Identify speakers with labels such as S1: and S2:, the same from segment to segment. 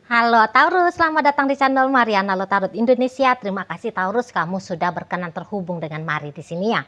S1: Halo Taurus, selamat datang di channel Mariana Lotarot Indonesia. Terima kasih Taurus, kamu sudah berkenan terhubung dengan Mari di sini ya.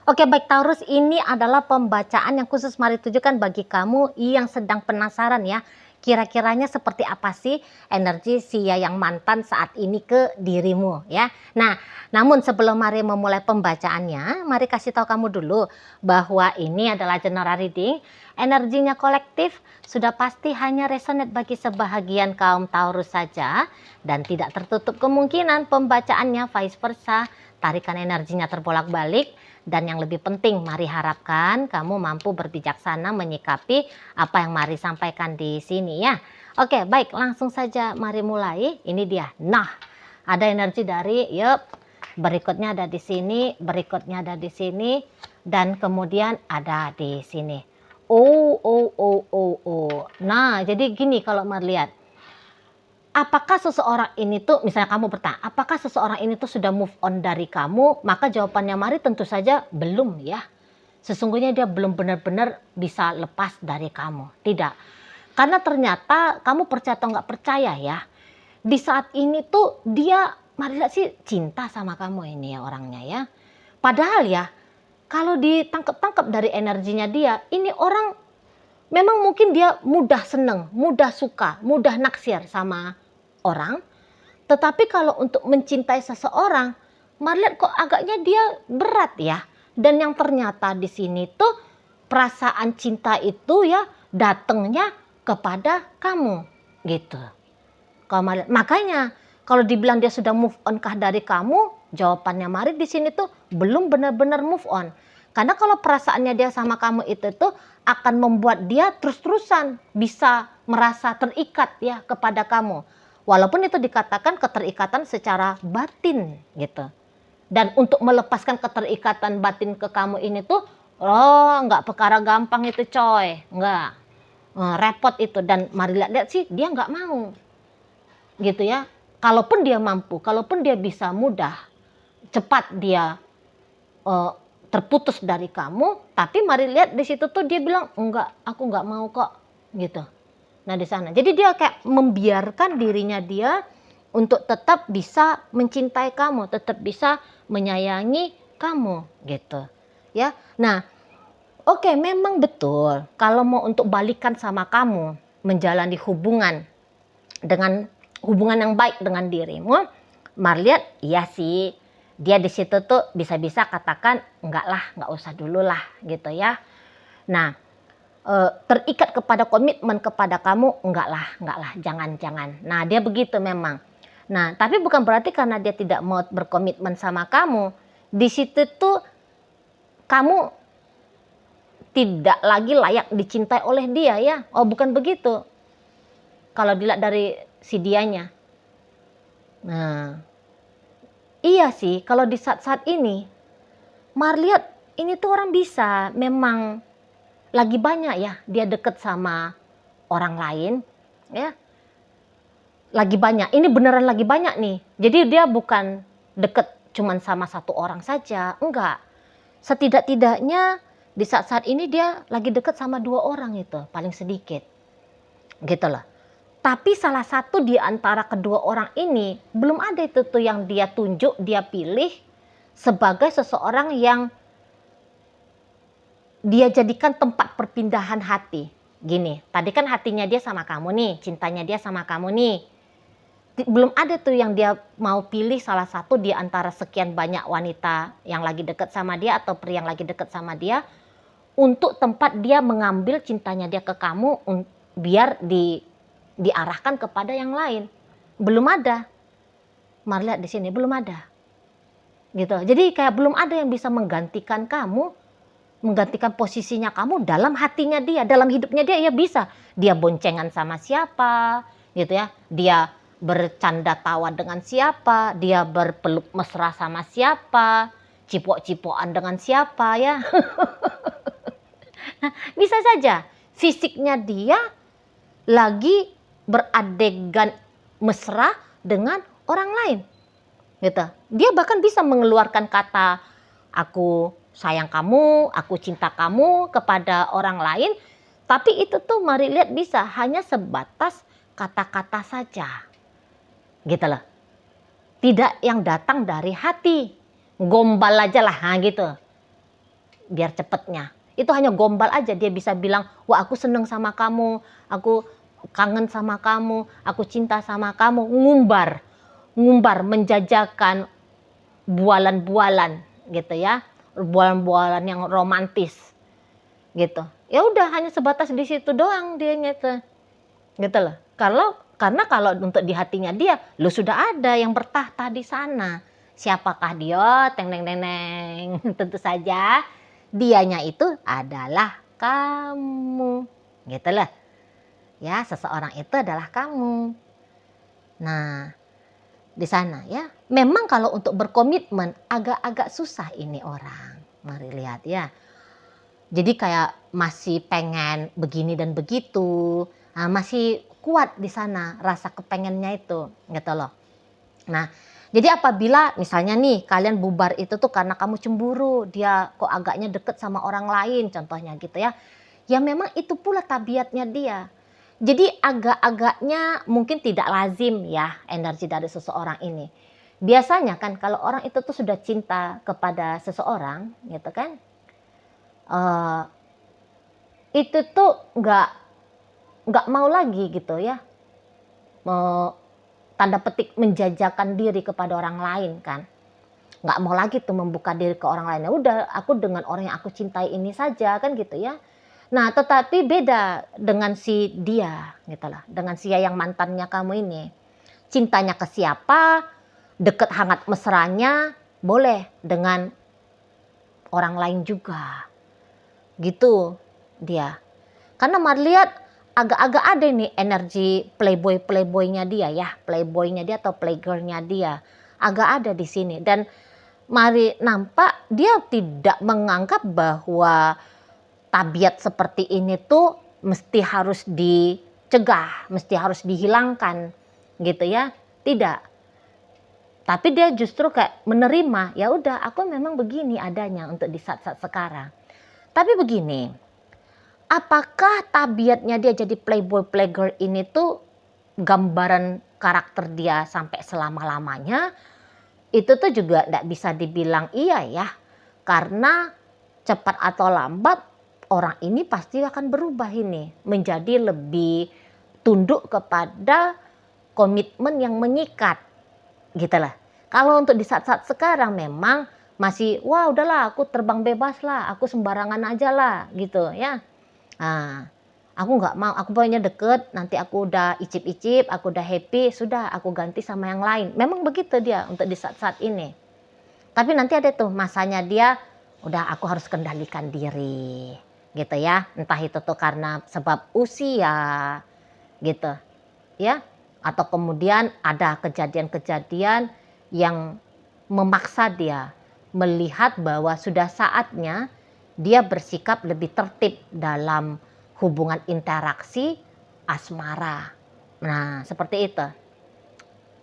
S1: Oke baik Taurus, ini adalah pembacaan yang khusus Mari tujukan bagi kamu yang sedang penasaran ya. Kira-kiranya seperti apa sih energi Sia yang mantan saat ini ke dirimu ya. Nah, namun sebelum Mari memulai pembacaannya, Mari kasih tahu kamu dulu bahwa ini adalah general reading. Energinya kolektif, sudah pasti hanya resonate bagi sebahagian kaum Taurus saja dan tidak tertutup kemungkinan pembacaannya vice versa. Tarikan energinya terbolak-balik. Dan yang lebih penting, Mari harapkan kamu mampu berbijaksana menyikapi apa yang Mari sampaikan di sini ya. Oke, baik, langsung saja Mari mulai. Ini dia. Nah, ada energi dari, berikutnya ada di sini, berikutnya ada di sini, dan kemudian ada di sini. Nah, jadi gini kalau Mari lihat. Apakah seseorang ini tuh, misalnya kamu bertanya, apakah seseorang ini tuh sudah move on dari kamu? Maka jawabannya Mari tentu saja belum ya. Sesungguhnya dia belum benar-benar bisa lepas dari kamu. Tidak. Karena ternyata kamu percaya atau nggak percaya ya. Di saat ini tuh dia, Mari lihat sih cinta sama kamu ini ya orangnya ya. Padahal ya, kalau ditangkap-tangkap dari energinya dia, ini orang memang mungkin dia mudah seneng, mudah suka, mudah naksir sama orang, tetapi kalau untuk mencintai seseorang, Mari lihat kok agaknya dia berat ya. Dan yang ternyata di sini tuh perasaan cinta itu ya datangnya kepada kamu gitu. Makanya kalau dibilang dia sudah move on kah dari kamu, jawabannya Mari di sini tuh belum benar-benar move on. Karena kalau perasaannya dia sama kamu itu tuh akan membuat dia terus-terusan bisa merasa terikat ya kepada kamu. Walaupun itu dikatakan keterikatan secara batin gitu. Dan untuk melepaskan keterikatan batin ke kamu ini tuh, nggak perkara gampang itu coy, nggak. Repot itu, dan Mari lihat sih dia nggak mau gitu ya. Kalaupun dia mampu, kalaupun dia bisa mudah, cepat dia terputus dari kamu, tapi Mari lihat di situ tuh dia bilang enggak, aku nggak mau kok gitu. Nah di sana, jadi dia kayak membiarkan dirinya dia untuk tetap bisa mencintai kamu, tetap bisa menyayangi kamu gitu ya. Nah oke, memang betul kalau mau untuk balikan sama kamu, menjalani hubungan dengan hubungan yang baik dengan dirimu, Mari lihat iya sih dia di situ tuh bisa-bisa katakan enggak lah, nggak usah dulu lah gitu ya. Nah terikat kepada komitmen kepada kamu, enggak lah, jangan. Nah dia begitu memang. Nah tapi bukan berarti karena dia tidak mau berkomitmen sama kamu, di situ tuh kamu tidak lagi layak dicintai oleh dia ya. Oh bukan begitu. Kalau dilihat dari si dianya. Nah iya sih kalau di saat-saat ini, Mari lihat ini tuh orang bisa memang lagi banyak ya dia deket sama orang lain ya, lagi banyak, ini beneran lagi banyak nih. Jadi dia bukan deket cuman sama satu orang saja, enggak. Setidak-tidaknya di saat-saat ini dia lagi deket sama 2 orang itu paling sedikit gitu loh. Tapi salah satu di antara kedua orang ini belum ada itu tuh yang dia tunjuk, dia pilih sebagai seseorang yang dia jadikan tempat perpindahan hati. Gini, tadi kan hatinya dia sama kamu nih, cintanya dia sama kamu nih. Belum ada tuh yang dia mau pilih salah satu di antara sekian banyak wanita yang lagi deket sama dia atau pria yang lagi deket sama dia untuk tempat dia mengambil cintanya dia ke kamu biar diarahkan kepada yang lain. Belum ada. Mari lihat di sini belum ada. Gitu. Jadi kayak belum ada yang bisa menggantikan kamu, menggantikan posisinya kamu dalam hatinya dia, dalam hidupnya dia. Ya bisa dia boncengan sama siapa gitu ya, dia bercanda tawa dengan siapa, dia berpeluk mesra sama siapa, cipok-cipokan dengan siapa ya. Bisa saja fisiknya dia lagi beradegan mesra dengan orang lain gitu. Dia bahkan bisa mengeluarkan kata aku sayang kamu, aku cinta kamu kepada orang lain. Tapi itu tuh Mari lihat bisa hanya sebatas kata-kata saja. Gitu loh. Tidak yang datang dari hati. Gombal aja lah, gitu. Biar cepetnya. Itu hanya gombal aja, dia bisa bilang, wah aku seneng sama kamu, aku kangen sama kamu, aku cinta sama kamu. Ngumbar, menjajakan bualan-bualan gitu ya. Bualan-bualan yang romantis gitu. Ya udah, hanya sebatas di situ doang dia gitu. Gitu loh. Karena kalau untuk di hatinya dia, lu sudah ada yang bertahta di sana. Siapakah dia? Teng teng teng teng. Tentu saja dianya itu adalah kamu. Gitu loh. Ya, seseorang itu adalah kamu. Nah, di sana ya. Memang kalau untuk berkomitmen agak-agak susah ini orang. Mari lihat ya. Jadi kayak masih pengen begini dan begitu. Nah, masih kuat di sana rasa kepengennya itu, gitu loh. Nah, jadi apabila misalnya nih kalian bubar itu tuh karena kamu cemburu, dia kok agaknya deket sama orang lain contohnya gitu ya. Ya memang itu pula tabiatnya dia. Jadi agak-agaknya mungkin tidak lazim ya energi dari seseorang ini. Biasanya kan kalau orang itu tuh sudah cinta kepada seseorang gitu kan. Itu tuh nggak mau lagi gitu ya. Tanda petik menjajakan diri kepada orang lain kan. Nggak mau lagi tuh membuka diri ke orang lain. Ya udah, aku dengan orang yang aku cintai ini saja kan gitu ya. Nah, tetapi beda dengan si dia gitu lah. Dengan si yang mantannya kamu ini. Cintanya ke siapa, deket hangat mesranya, boleh dengan orang lain juga. Gitu dia. Karena mari lihat agak-agak ada nih energi playboynya dia ya. Playboynya dia atau playgirlnya dia. Agak ada di sini. Dan mari nampak dia tidak menganggap bahwa tabiat seperti ini tuh mesti harus dicegah, mesti harus dihilangkan gitu ya. Tidak. Tapi dia justru kayak menerima, ya udah aku memang begini adanya untuk di saat-saat sekarang. Tapi begini, apakah tabiatnya dia jadi playboy playgirl ini tuh gambaran karakter dia sampai selama-lamanya? Itu tuh juga tidak bisa dibilang iya ya. Karena cepat atau lambat orang ini pasti akan berubah ini. Menjadi lebih tunduk kepada komitmen yang mengikat. Gitu lah. Kalau untuk di saat-saat sekarang memang masih wah udahlah aku terbang bebas lah. Aku sembarangan aja lah gitu ya. Nah, aku nggak mau, aku pokoknya deket, nanti aku udah icip-icip, aku udah happy, sudah aku ganti sama yang lain. Memang begitu dia untuk di saat-saat ini. Tapi nanti ada tuh masanya dia, udah aku harus kendalikan diri, gitu ya. Entah itu tuh karena sebab usia, gitu ya. Atau kemudian ada kejadian-kejadian yang memaksa dia melihat bahwa sudah saatnya dia bersikap lebih tertib dalam hubungan interaksi asmara. Nah, seperti itu.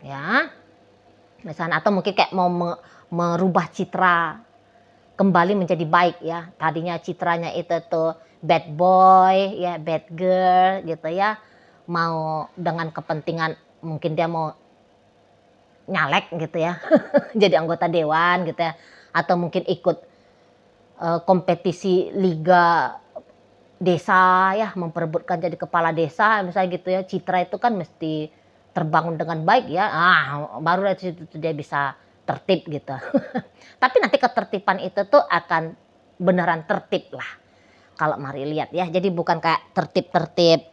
S1: Ya. Misalnya atau mungkin kayak mau merubah citra kembali menjadi baik ya. Tadinya citranya itu tuh bad boy, ya, bad girl gitu ya. Mau dengan kepentingan mungkin dia mau nyalek gitu ya. Jadi anggota dewan gitu ya. Atau mungkin ikut kompetisi liga desa ya, memperebutkan jadi kepala desa misalnya gitu ya. Citra itu kan mesti terbangun dengan baik ya. Baru dari situ dia bisa tertib gitu. Tapi nanti ketertiban itu tuh akan beneran tertib lah. Kalau mari lihat ya. Jadi bukan kayak tertib-tertib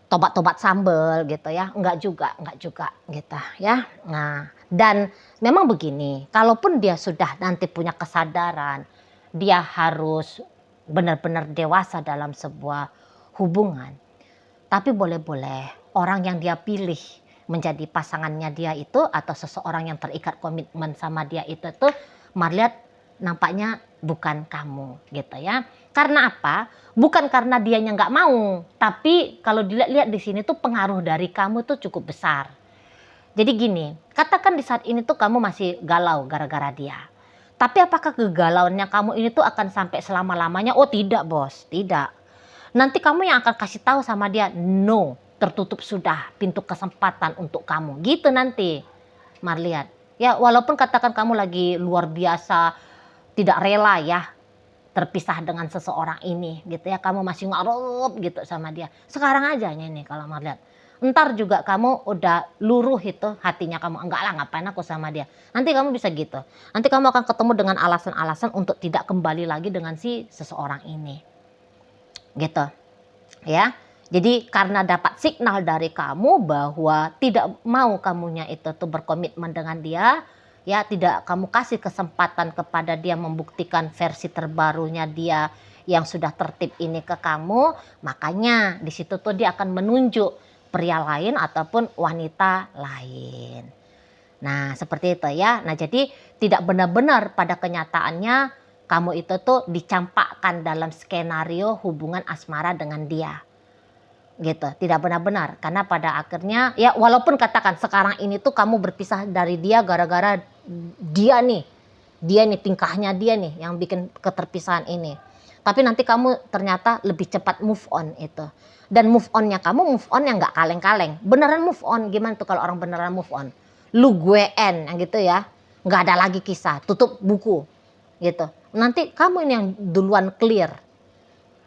S1: tobat-tobat sambel gitu ya. Enggak juga gitu ya. Nah, dan memang begini, kalaupun dia sudah nanti punya kesadaran, dia harus benar-benar dewasa dalam sebuah hubungan. Tapi boleh-boleh orang yang dia pilih menjadi pasangannya dia itu atau seseorang yang terikat komitmen sama dia itu tuh mari lihat nampaknya bukan kamu gitu ya. Karena apa? Bukan karena dianya nggak mau, tapi kalau dilihat-lihat di sini tuh pengaruh dari kamu tuh cukup besar. Jadi gini, katakan di saat ini tuh kamu masih galau gara-gara dia. Tapi apakah kegalauannya kamu ini tuh akan sampai selama-lamanya? Oh tidak bos, tidak. Nanti kamu yang akan kasih tahu sama dia, no. tertutup sudah pintu kesempatan untuk kamu. Gitu nanti, Marliat. Ya, walaupun katakan kamu lagi luar biasa tidak rela ya terpisah dengan seseorang ini gitu ya, kamu masih ngarup gitu sama dia. Sekarang aja nih kalau Marliat. Ntar juga kamu udah luruh itu hatinya kamu, enggak lah ngapain aku sama dia. Nanti kamu bisa gitu. Nanti kamu akan ketemu dengan alasan-alasan untuk tidak kembali lagi dengan si seseorang ini. Gitu. Ya. Jadi karena dapat signal dari kamu bahwa tidak mau kamunya itu tuh berkomitmen dengan dia, ya tidak kamu kasih kesempatan kepada dia membuktikan versi terbarunya dia yang sudah tertib ini ke kamu, makanya di situ tuh dia akan menunjuk pria lain ataupun wanita lain. Nah, seperti itu ya. Nah, jadi tidak benar-benar pada kenyataannya kamu itu tuh dicampakkan dalam skenario hubungan asmara dengan dia. Gitu, tidak benar-benar, karena pada akhirnya ya walaupun katakan sekarang ini tuh kamu berpisah dari dia gara-gara dia nih tingkahnya dia nih yang bikin keterpisahan ini, tapi nanti kamu ternyata lebih cepat move on itu, dan move onnya kamu move on yang nggak kaleng-kaleng, beneran move on. Gimana tuh kalau orang beneran move on, lu gue en yang gitu ya, nggak ada lagi kisah, tutup buku gitu. Nanti kamu ini yang duluan clear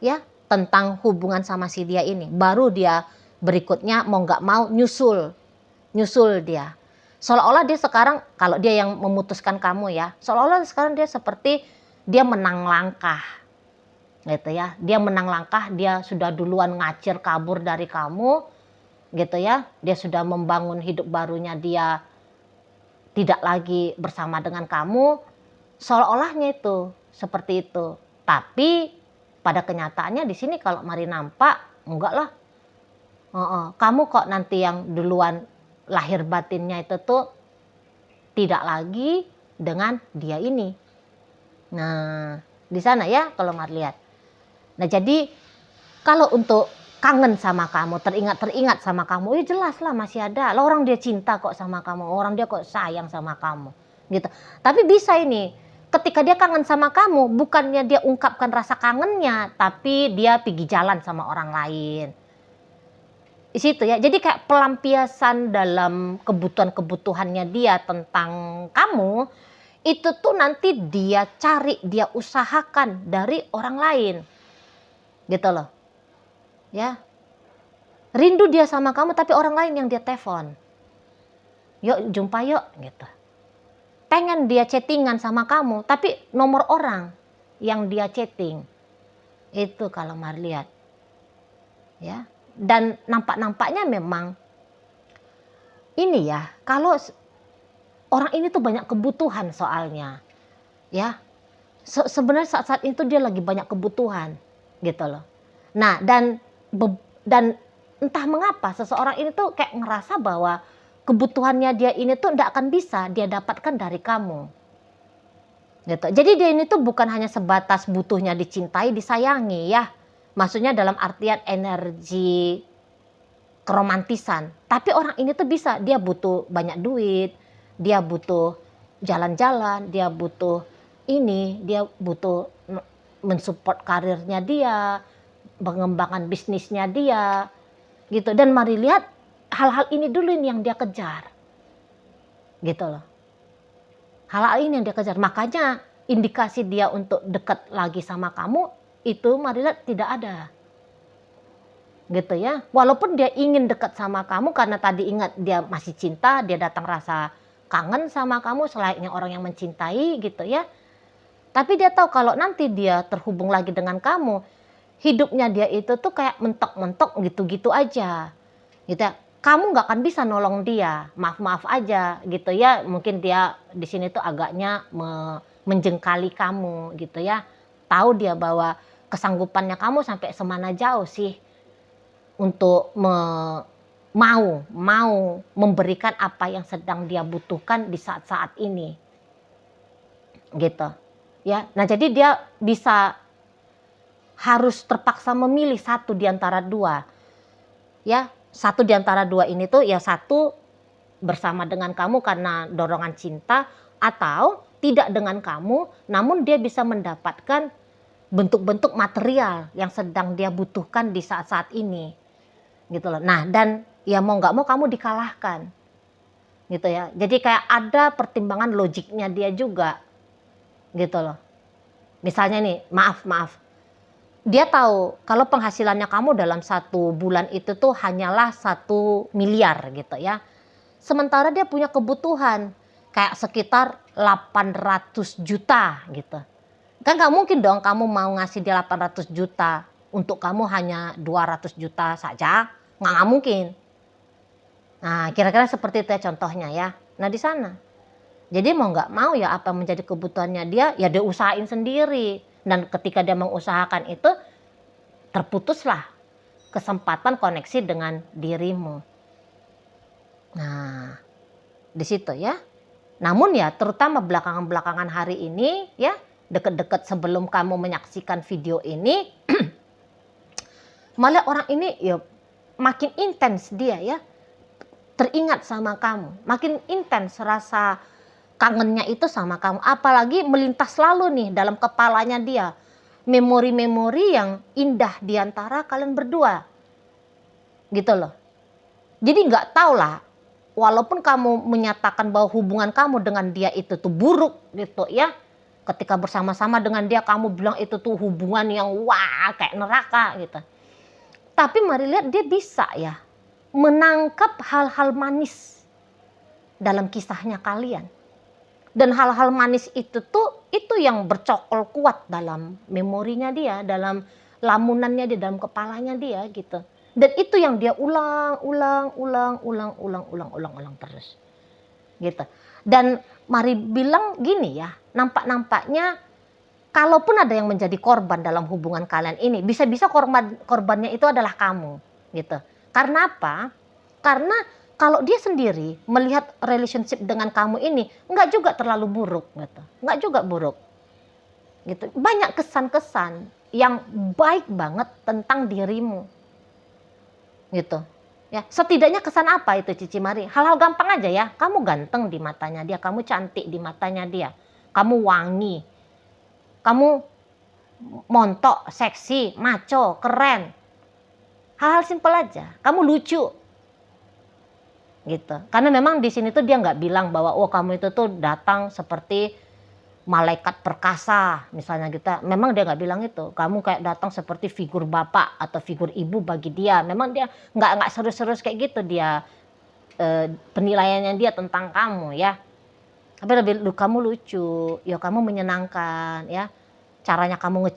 S1: ya tentang hubungan sama si dia ini, baru dia berikutnya mau nggak mau nyusul dia, seolah-olah dia sekarang kalau dia yang memutuskan kamu ya, seolah-olah sekarang dia seperti dia menang langkah gitu ya, dia menang langkah, dia sudah duluan ngacir kabur dari kamu gitu ya, dia sudah membangun hidup barunya, dia tidak lagi bersama dengan kamu, seolah-olahnya itu seperti itu. Tapi pada kenyataannya di sini kalau Mari nampak enggak lah. Kamu kok nanti yang duluan lahir batinnya itu tuh tidak lagi dengan dia ini. Nah, di sana ya kalau Mari lihat. Nah, jadi kalau untuk kangen sama kamu, teringat sama kamu, ya jelas lah masih ada. Lah orang dia cinta kok sama kamu, orang dia kok sayang sama kamu. Gitu. Tapi bisa ini ketika dia kangen sama kamu, bukannya dia ungkapkan rasa kangennya, tapi dia pergi jalan sama orang lain. Di situ ya. Jadi kayak pelampiasan dalam kebutuhan-kebutuhannya dia tentang kamu, itu tuh nanti dia cari, dia usahakan dari orang lain. Gitu loh. Ya. Rindu dia sama kamu tapi orang lain yang dia telepon. Yuk jumpa yuk gitu. Pengen dia chattingan sama kamu, tapi nomor orang yang dia chatting. Itu kalau Mari lihat. Ya. Dan nampak-nampaknya memang ini ya, kalau orang ini tuh banyak kebutuhan soalnya. Ya. Sebenarnya saat-saat itu dia lagi banyak kebutuhan gitu loh. Nah, dan entah mengapa seseorang ini tuh kayak ngerasa bahwa kebutuhannya dia ini tuh tidak akan bisa dia dapatkan dari kamu. Gitu. Jadi dia ini tuh bukan hanya sebatas butuhnya dicintai, disayangi ya. Maksudnya dalam artian energi keromantisan. Tapi orang ini tuh bisa, dia butuh banyak duit, dia butuh jalan-jalan, dia butuh ini, dia butuh mensupport karirnya dia, pengembangan bisnisnya dia. Gitu. Dan Mari lihat hal-hal ini dulu yang dia kejar. Gitu loh. Hal-hal ini yang dia kejar. Makanya indikasi dia untuk dekat lagi sama kamu itu Mari lihat tidak ada. Gitu ya. Walaupun dia ingin dekat sama kamu karena tadi ingat dia masih cinta, dia datang rasa kangen sama kamu selayaknya orang yang mencintai gitu ya. Tapi dia tahu kalau nanti dia terhubung lagi dengan kamu, hidupnya dia itu tuh kayak mentok-mentok gitu-gitu aja. Gitu ya. Kamu nggak akan bisa nolong dia, maaf-maaf aja gitu ya. Mungkin dia di sini tuh agaknya menjengkali kamu gitu ya. Tahu dia bahwa kesanggupannya kamu sampai semana jauh sih untuk mau memberikan apa yang sedang dia butuhkan di saat-saat ini. Gitu. Ya. Nah, jadi dia bisa harus terpaksa memilih satu di antara dua. Ya. Satu di antara dua ini tuh ya satu bersama dengan kamu karena dorongan cinta atau tidak dengan kamu namun dia bisa mendapatkan bentuk-bentuk material yang sedang dia butuhkan di saat-saat ini. gitu loh. Nah, dan ya mau nggak mau kamu dikalahkan gitu ya. Jadi kayak ada pertimbangan logiknya dia juga gitu loh. Misalnya nih, maaf, dia tahu kalau penghasilannya kamu dalam 1 bulan itu tuh hanyalah 1 miliar gitu ya. Sementara dia punya kebutuhan kayak sekitar 800 juta gitu. Kan nggak mungkin dong kamu mau ngasih dia 800 juta, untuk kamu hanya 200 juta saja, nggak mungkin. Nah, kira-kira seperti itu ya contohnya ya. Nah, di sana. Jadi mau nggak mau ya apa menjadi kebutuhannya dia, ya dia usahain sendiri. Dan ketika dia mengusahakan itu, terputuslah kesempatan koneksi dengan dirimu. Nah, di situ ya. Namun ya terutama belakangan-belakangan hari ini ya, deket-deket sebelum kamu menyaksikan video ini, malah orang ini ya makin intens dia ya, teringat sama kamu. Makin intens rasa kangennya itu sama kamu. Apalagi melintas lalu nih dalam kepalanya dia. Memori-memori yang indah diantara kalian berdua. Gitu loh. Jadi nggak tahu lah, walaupun kamu menyatakan bahwa hubungan kamu dengan dia itu tuh buruk gitu ya. Ketika bersama-sama dengan dia kamu bilang itu tuh hubungan yang wah kayak neraka gitu. Tapi mari lihat dia bisa ya menangkap hal-hal manis dalam kisahnya kalian. Dan hal-hal manis itu tuh itu yang bercokol kuat dalam memorinya dia, dalam lamunannya dia, dalam kepalanya dia gitu. Dan itu yang dia ulang terus. Gitu. Dan mari bilang gini ya, nampaknya kalaupun ada yang menjadi korban dalam hubungan kalian ini, bisa-bisa korbannya itu adalah kamu, gitu. Karena apa? Karena kalau dia sendiri melihat relationship dengan kamu ini nggak juga terlalu buruk, gitu. Nggak juga buruk, gitu. Banyak kesan-kesan yang baik banget tentang dirimu, gitu. Ya, setidaknya kesan apa itu Cici Mari? Hal-hal gampang aja ya. Kamu ganteng di matanya dia, kamu cantik di matanya dia, kamu wangi, kamu montok, seksi, maco, keren. Hal-hal simpel aja. Kamu lucu. Gitu. Karena memang di sini tuh dia nggak bilang bahwa oh kamu itu tuh datang seperti malaikat perkasa misalnya gitu. Memang dia nggak bilang itu. Kamu kayak datang seperti figur bapak atau figur ibu bagi dia. Memang dia nggak serius-serius kayak gitu dia penilaiannya dia tentang kamu ya. Tapi lebih kamu lucu, ya kamu menyenangkan ya. Caranya kamu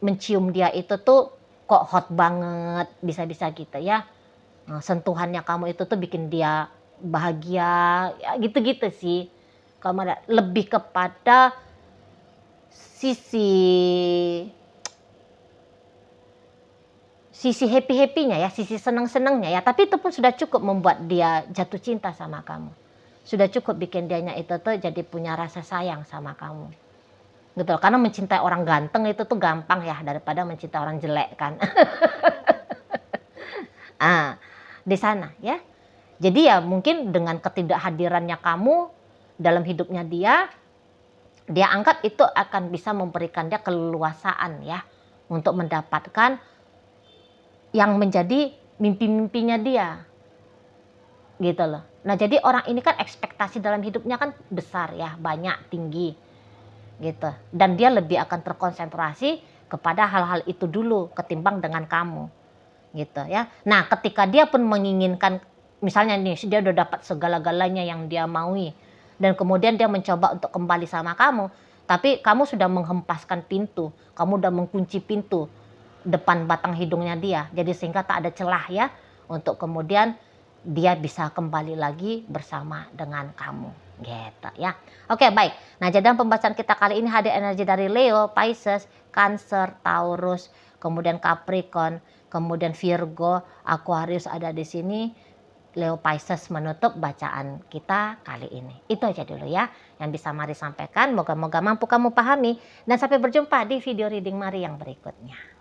S1: mencium dia itu tuh kok hot banget, bisa-bisa gitu ya. Sentuhannya kamu itu tuh bikin dia bahagia, ya gitu-gitu sih. Kamu ada lebih kepada sisi happy-happynya ya, sisi seneng-senengnya ya. Tapi itu pun sudah cukup membuat dia jatuh cinta sama kamu. Sudah cukup bikin dianya itu tuh jadi punya rasa sayang sama kamu. Gitu. Karena mencintai orang ganteng itu tuh gampang ya daripada mencintai orang jelek kan. Di sana ya. Jadi ya mungkin dengan ketidakhadirannya kamu dalam hidupnya dia anggap itu akan bisa memberikan dia keleluasaan ya untuk mendapatkan yang menjadi mimpi-mimpinya dia. Gitu loh. Nah, jadi orang ini kan ekspektasi dalam hidupnya kan besar ya, banyak, tinggi. Gitu. Dan dia lebih akan terkonsentrasi kepada hal-hal itu dulu ketimbang dengan kamu. Gitu ya. Nah, ketika dia pun menginginkan misalnya nih dia udah dapat segala-galanya yang dia maui dan kemudian dia mencoba untuk kembali sama kamu, tapi kamu sudah menghempaskan pintu, kamu udah mengunci pintu depan batang hidungnya dia. Jadi sehingga tak ada celah ya untuk kemudian dia bisa kembali lagi bersama dengan kamu. Gitu ya. Oke, baik. Nah, jadi pembacaan kita kali ini hadir energi dari Leo, Pisces, Cancer, Taurus, kemudian Capricorn, kemudian Virgo, Aquarius ada di sini. Leo, Pisces menutup bacaan kita kali ini. Itu aja dulu ya yang bisa Mari sampaikan. Moga-moga mampu kamu pahami dan sampai berjumpa di video reading Mari yang berikutnya.